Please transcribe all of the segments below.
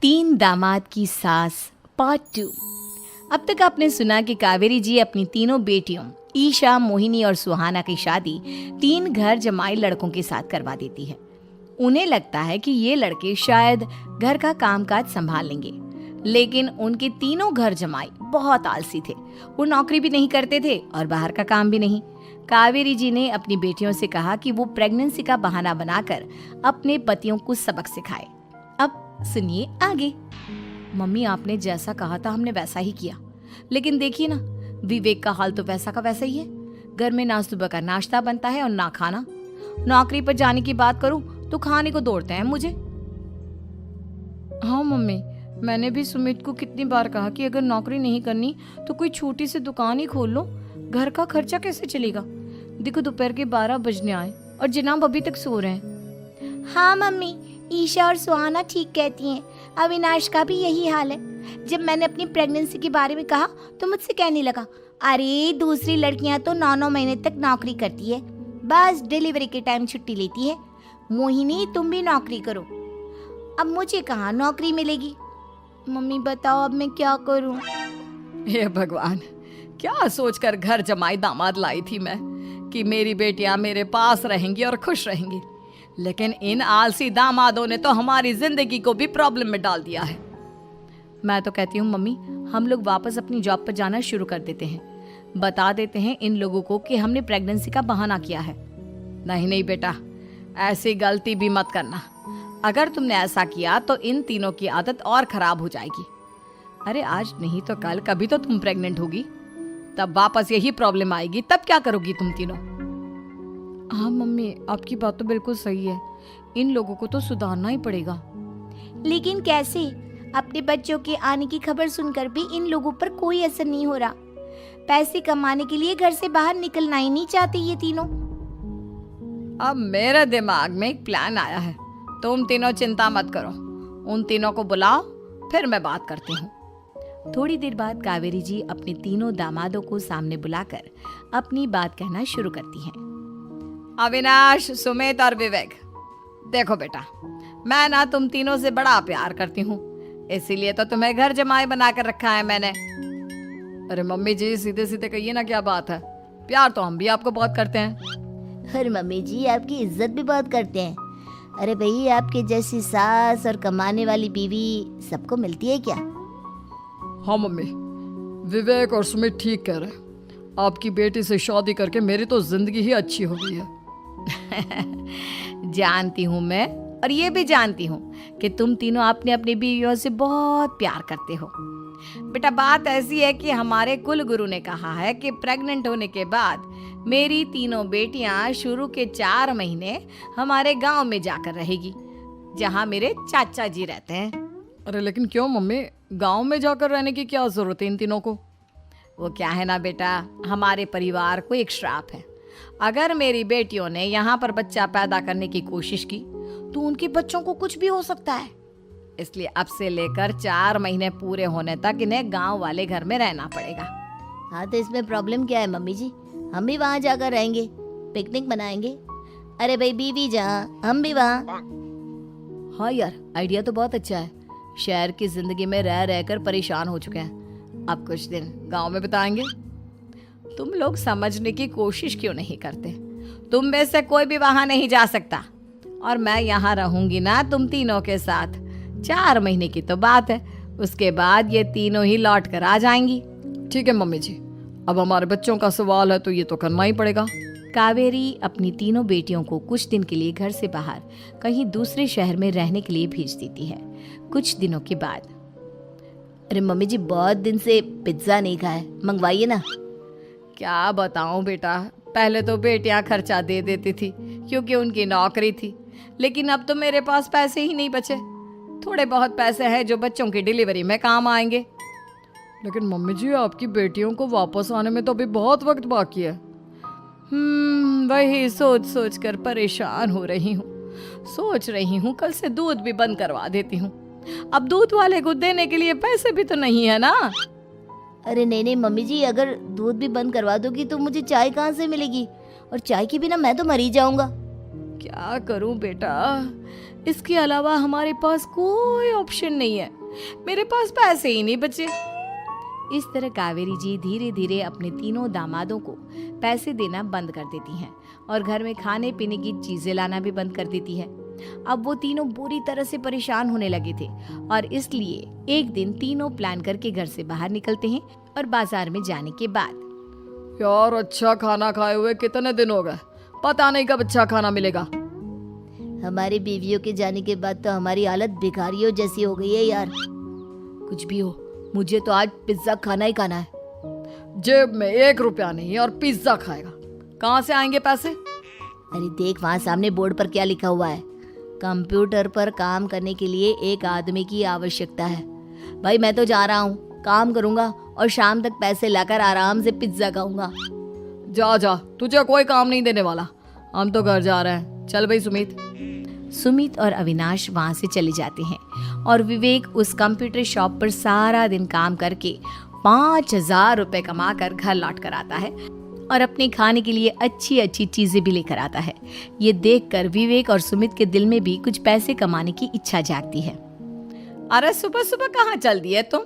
तीन दामाद की सास पार्ट 2। अब तक आपने सुना कि कावेरी जी अपनी तीनों बेटियों ईशा, मोहिनी और सुहाना की शादी तीन घर जमाई लड़कों के साथ करवा देती है। उन्हें लगता है कि ये लड़के शायद घर का कामकाज संभाल लेंगे, लेकिन उनके तीनों घर जमाई बहुत आलसी थे। वो नौकरी भी नहीं करते थे और बाहर का काम भी नहीं। कावेरी जी ने अपनी बेटियों से कहा कि वो प्रेगनेंसी का बहाना बनाकर अपने पतियों को सबक सिखाए। अब सुनिए आगे। मम्मी, आपने जैसा कहा था हमने वैसा ही किया, लेकिन देखिए ना, विवेक का हाल तो वैसा का वैसा ही है। घर में ना सुबह का नाश्ता बनता है और ना खाना। नौकरी पर जाने की बात करूं तो खाने को दौड़ते हैं मुझे। हाँ मम्मी, मैंने भी सुमित को कितनी बार कहा कि अगर नौकरी नहीं करनी तो कोई छोटी सी दुकान ही खोल लो। घर का खर्चा कैसे चलेगा? देखो दोपहर के 12 बजने आए और जनाब अभी तक सो रहे हैं। हाँ मम्मी, ईशा और सुहाना ठीक कहती हैं। अविनाश का भी यही हाल है। जब मैंने अपनी प्रेगनेंसी के बारे में कहा तो मुझसे कहने लगा, अरे दूसरी लड़कियां तो 9-9 महीने तक नौकरी करती है, बस डिलीवरी के टाइम छुट्टी लेती है। मोहिनी, तुम भी नौकरी करो। अब मुझे कहाँ नौकरी मिलेगी? मम्मी बताओ अब मैं क्या करूं? हे भगवान, क्या सोचकर घर जमाई दामाद लाई थी मैं कि मेरी बेटियां मेरे पास रहेंगी और खुश रहेंगी, लेकिन इन आलसी दामादों ने तो हमारी जिंदगी को भी प्रॉब्लम में डाल दिया है। मैं तो कहती हूँ मम्मी, हम लोग वापस अपनी जॉब पर जाना शुरू कर देते हैं। बता देते हैं इन लोगों को कि हमने प्रेगनेंसी का बहाना किया है। नहीं नहीं बेटा, ऐसी गलती भी मत करना। अगर तुमने ऐसा किया तो इन तीनों की आदत और खराब हो जाएगी। अरे आज नहीं तो कल कभी तो तुम प्रेग्नेंट होगी, तब वापस यही प्रॉब्लम आएगी। तब क्या करोगी तुम तीनों? हाँ मम्मी, आपकी बात तो बिल्कुल सही है। इन लोगों को तो सुधारना ही पड़ेगा। लेकिन कैसे? अपने बच्चों के आने की खबर सुनकर भी इन लोगों पर कोई असर नहीं हो रहा। पैसे कमाने के लिए घर से बाहर निकलना ही नहीं चाहते ये तीनों। अब मेरे दिमाग में एक प्लान आया है। तुम तीनों चिंता मत करो, उन तीनों को बुलाओ, फिर मैं बात करती हूँ। थोड़ी देर बाद कावेरी जी अपने तीनों दामादों को सामने बुलाकर अपनी बात कहना शुरू करती हैं। अविनाश, सुमित और विवेक, देखो बेटा, मैं ना तुम तीनों से बड़ा प्यार करती हूँ, इसीलिए तो तुम्हें घर जमाई बना कर रखा है मैंने। अरे मम्मी जी, सीधे सीधे कहिए ना, क्या बात है? प्यार तो हम भी आपको बहुत करते हैं। अरे मम्मी जी, आपकी इज्जत भी बहुत करते हैं। अरे भाई, आपके जैसी सास और कमाने वाली बीवी सबको मिलती है क्या? हाँ मम्मी, विवेक और सुमित ठीक कह रहे हैं। आपकी बेटी से शादी करके मेरी तो जिंदगी ही अच्छी हो गई है। जानती हूँ मैं, और ये भी जानती हूँ कि तुम तीनों अपने अपनी बीवियों से बहुत प्यार करते हो। बेटा, बात ऐसी है कि हमारे कुल गुरु ने कहा है कि प्रेग्नेंट होने के बाद मेरी तीनों बेटियां शुरू के 4 महीने हमारे गांव में जाकर रहेगी, जहां मेरे चाचा जी रहते हैं। अरे लेकिन क्यों मम्मी, गांव में जाकर रहने की क्या जरूरत है इन तीनों को? वो क्या है ना बेटा, हमारे परिवार को एक श्राप है। अगर मेरी बेटियों ने यहाँ पर बच्चा पैदा करने की कोशिश की तो उनके बच्चों को कुछ भी हो सकता है। इसलिए अब से लेकर 4 महीने पूरे होने तक इन्हें गांव वाले घर में रहना पड़ेगा। हाँ तो इसमें प्रॉब्लम क्या है मम्मी जी? हम भी वहाँ जाकर रहेंगे, पिकनिक मनाएंगे। अरे भाई, बीवी जहाँ हम भी वहाँ। हाँ यार, आइडिया तो बहुत अच्छा है। शहर की जिंदगी में रह रहकर परेशान हो चुके हैं, अब कुछ दिन गांव में बिताएंगे। तुम लोग समझने की कोशिश क्यों नहीं करते? तुम में से कोई भी वहां नहीं जा सकता, और मैं यहाँ रहूंगी ना तुम तीनों के साथ। 4 महीने की तो बात है, उसके बाद ये तीनों ही लौट कर आ जाएंगी। ठीक है मम्मी जी, अब हमारे बच्चों का सवाल है तो ये तो करना ही पड़ेगा। कावेरी अपनी तीनों बेटियों को कुछ दिन के लिए घर से बाहर कहीं दूसरे शहर में रहने के लिए भेज देती है। कुछ दिनों के बाद, अरे मम्मी जी, बहुत दिन से पिज्जा नहीं खाया, मंगवाइए ना। क्या बताऊं बेटा, पहले तो बेटियां खर्चा दे देती थी क्योंकि उनकी नौकरी थी, लेकिन अब तो मेरे पास पैसे ही नहीं बचे। थोड़े बहुत पैसे हैं जो बच्चों की डिलीवरी में काम आएंगे। लेकिन मम्मी जी, आपकी बेटियों को वापस आने में तो अभी बहुत वक्त बाकी है। वही सोच सोच कर परेशान हो रही हूँ। सोच रही हूँ कल से दूध भी बंद करवा देती हूँ। अब दूध वाले को देने के लिए पैसे भी तो नहीं है ना। अरे नहीं नहीं मम्मी जी, अगर दूध भी बंद करवा दोगी तो मुझे चाय कहाँ से मिलेगी? और चाय के बिना मैं तो मर ही जाऊंगा। क्या करूं बेटा, इसके अलावा हमारे पास कोई ऑप्शन नहीं है, मेरे पास पैसे ही नहीं बचे। इस तरह कावेरी जी धीरे धीरे अपने तीनों दामादों को पैसे देना बंद कर देती हैं और घर में खाने पीने की चीजें लाना भी बंद कर देती है। अब वो तीनों बुरी तरह से परेशान होने लगे थे और इसलिए एक दिन तीनों प्लान करके घर से बाहर निकलते हैं और बाजार में जाने के बाद, यार अच्छा खाना खाए हुए कितने दिन हो गए, पता नहीं कब अच्छा खाना मिलेगा। हमारी बीवियों के जाने के बाद तो हमारी हालत भिखारियों जैसी हो गई है यार। कुछ भी हो, मुझे तो आज पिज्जा खाना ही खाना है। जेब में 1 रुपया नहीं और पिज्जा खाएगा, कहाँ से आएंगे पैसे? अरे देख वहाँ सामने बोर्ड पर क्या लिखा हुआ है, कंप्यूटर पर काम करने के लिए एक आदमी की आवश्यकता है। भाई मैं तो जा रहा हूँ, काम करूँगा और शाम तक पैसे लाकर आराम से पिज्जा खाऊंगा। जा जा, तुझे कोई काम नहीं देने वाला, हम तो घर जा रहे हैं। चल भाई सुमित। सुमित और अविनाश वहां से चले जाते हैं और विवेक उस कंप्यूटर शॉप पर सारा दिन काम करके 5,000 रुपए कमा कर घर लौट कर आता है और अपने खाने के लिए अच्छी अच्छी चीजें भी लेकर आता है। ये देखकर विवेक और सुमित के दिल में भी कुछ पैसे कमाने की इच्छा जागती है। अरे सुबह सुबह कहाँ चल दिए तुम?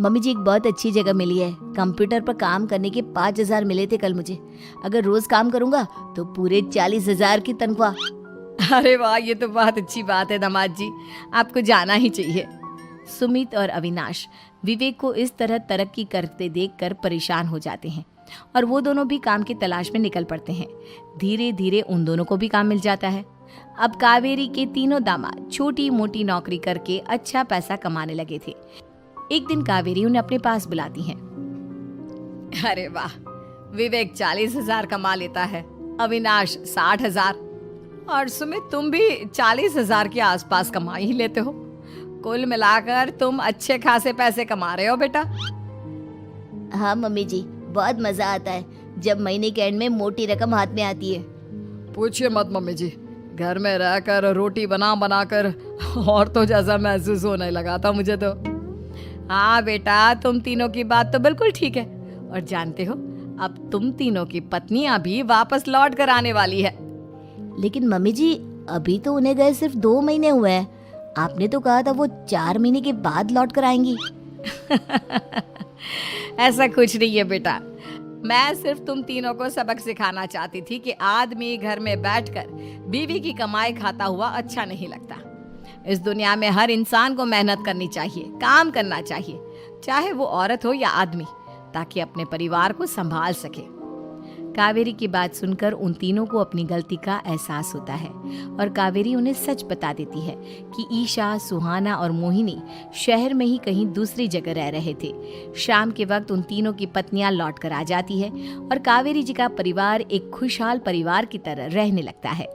मम्मी जी एक बहुत अच्छी जगह मिली है, कंप्यूटर पर काम करने के 5,000 मिले थे कल मुझे। अगर रोज काम करूंगा तो पूरे 40,000 की तनख्वाह। अरे वाह, ये तो बहुत अच्छी बात है दामाद जी, आपको जाना ही चाहिए। सुमित और अविनाश विवेक को इस तरह तरक्की करते देखकर परेशान हो जाते हैं और वो दोनों भी काम की तलाश में निकल पड़ते हैं। धीरे धीरे उन दोनों को भी काम मिल जाता है। अब कावेरी के तीनों दामाद छोटी मोटी नौकरी करके अच्छा पैसा कमाने लगे थे। एक दिन कावेरी उन्हें अपने पास बुलाती है। अरे वाह, विवेक 40,000 कमा लेता है, अविनाश 60,000 और सुमित तुम भी 40,000 के आसपास कमा ही लेते हो। कुल मिलाकर तुम अच्छे खासे पैसे कमा रहे हो बेटा। हाँ मम्मी जी, बहुत मजा आता है जब महीने के एंड में मोटी रकम हाथ में आती है। पूछिए मत मम्मी जी, घर में रहकर रोटी बना बना कर और तो जैसा महसूस होने लगा था मुझे तो। हाँ बेटा, तुम तीनों की बात तो बिल्कुल ठीक है और जानते हो अब तुम तीनों की पत्नियां भी वापस लौट कर आने वाली है। लेकिन मम्मी जी अभी तो उन्हें गए सिर्फ 2 महीने हुए हैं, आपने तो कहा था वो 4 महीने के बाद लौट कर आएंगी। ऐसा कुछ नहीं है बेटा, मैं सिर्फ तुम तीनों को सबक सिखाना चाहती थी कि आदमी घर में बैठकर बीवी की कमाई खाता हुआ अच्छा नहीं लगता। इस दुनिया में हर इंसान को मेहनत करनी चाहिए, काम करना चाहिए, चाहे वो औरत हो या आदमी, ताकि अपने परिवार को संभाल सके। कावेरी की बात सुनकर उन तीनों को अपनी गलती का एहसास होता है और कावेरी उन्हें सच बता देती है कि ईशा, सुहाना और मोहिनी शहर में ही कहीं दूसरी जगह रह रहे थे। शाम के वक्त उन तीनों की पत्नियां लौट कर आ जाती है और कावेरी जी का परिवार एक खुशहाल परिवार की तरह रहने लगता है।